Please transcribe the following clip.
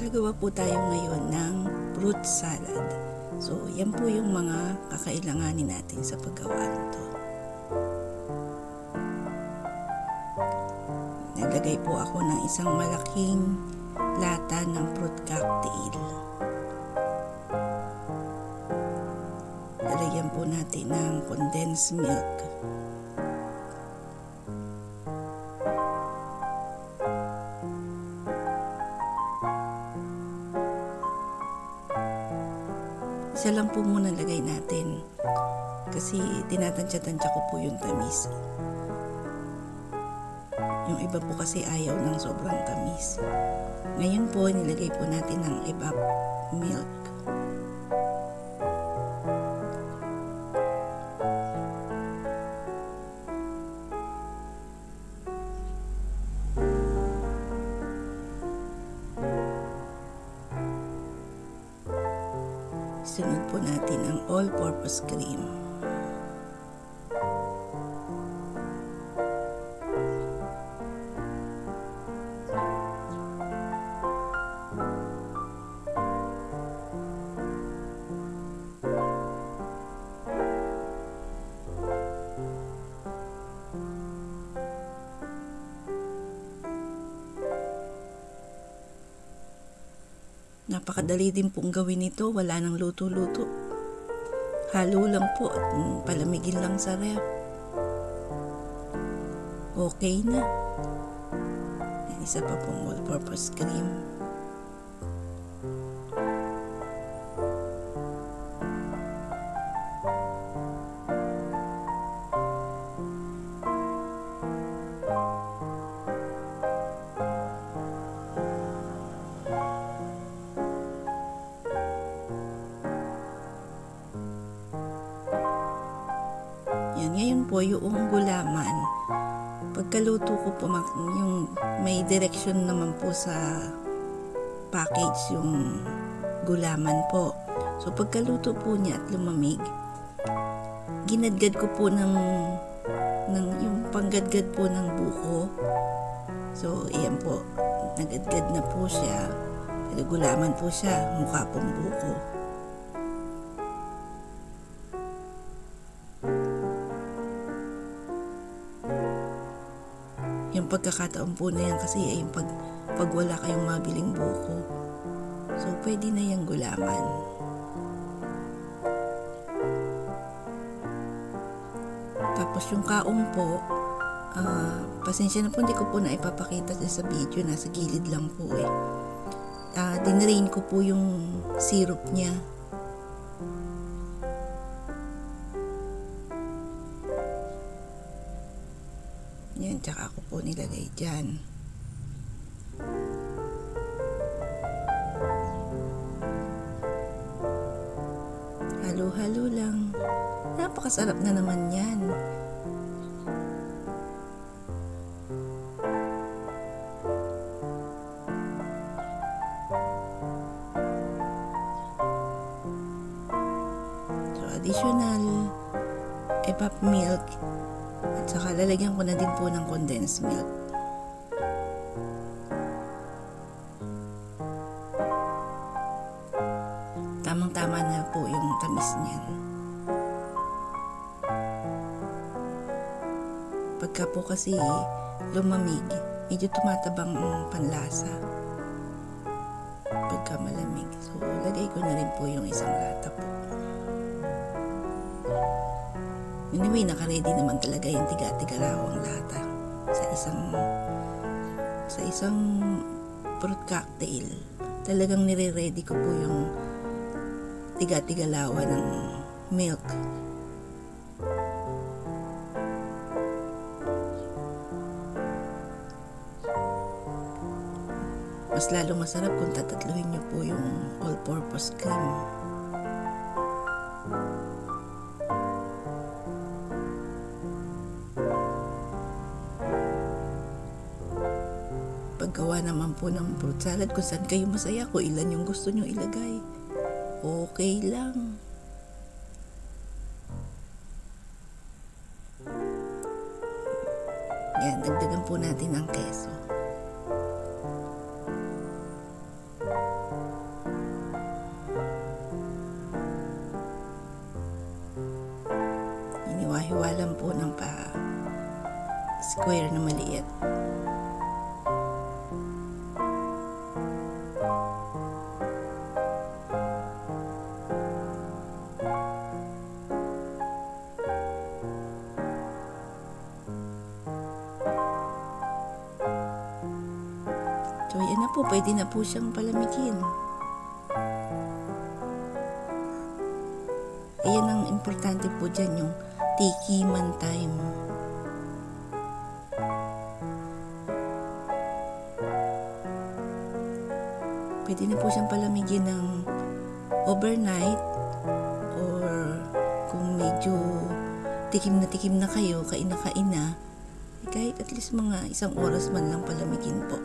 Gagawa po tayo ngayon ng fruit salad. So, yan po yung mga kakailanganin natin sa paggawa nito. Naglagay po ako ng isang malaking lata ng fruit cocktail. Lalagyan po natin ng condensed milk. Isa lang po muna lagay natin kasi tinatansya-tansya ko po yung tamis. Yung iba po kasi ayaw ng sobrang tamis. Ngayon po nilagay po natin ng evap milk. Sunod po natin ang all-purpose cream. Napakadali din pong gawin ito, wala nang luto-luto. Halo lang po at palamigin lang sa ref. Okay na. Isa pa pong all-purpose cream. Ngayon po yung gulaman, pagkaluto ko po yung may direction naman po sa package yung gulaman po. So pagkaluto po niya at lumamig, ginadgad ko po ng yung panggadgad po ng buko. So iyan po, nagadgad na po siya. Pero gulaman po siya, mukha pong buko. Yung pagkakataon po na yan kasi ay yung pag wala kayong mabiling buko. So, pwede na yung gulaman. Tapos yung kaong po, pasensya na po, hindi ko po na ipapakita sa video, nasa gilid lang po eh. Dinrain ko po yung syrup niya. Yan, tsaka ako po nilagay dyan. Halo-halo lang. Napakasarap na naman yan. So, additional evap milk. At saka lalagyan ko na din po ng condensed milk. Tamang-tama na po yung tamis niyan. Pagka po kasi lumamig, medyo tumatabang ang panlasa. Pagka malamig. So, lagay ko na rin po yung isang lata po. Anyway, naka-ready naman talaga yung tiga-tigalawang lata sa isang fruit cocktail. Talagang nire-ready ko po yung tiga-tigalawa ng milk. Mas lalo masarap kung tatatluhin nyo po yung all-purpose cream. Paggawa naman po ng fruit salad, kung saan kayo masaya, kung ilan yung gusto nyo ilagay, okay lang. Yan, dagdagan po natin ang keso. square na maliit. So, yan na po. Pwede na po siyang palamigin. Ayan ang importante po dyan, yung tikiman time. Pwede na po siyang palamigin ng overnight, or kung medyo tikim na kayo, kain na, kahit at least mga 1 oras man lang palamigin po.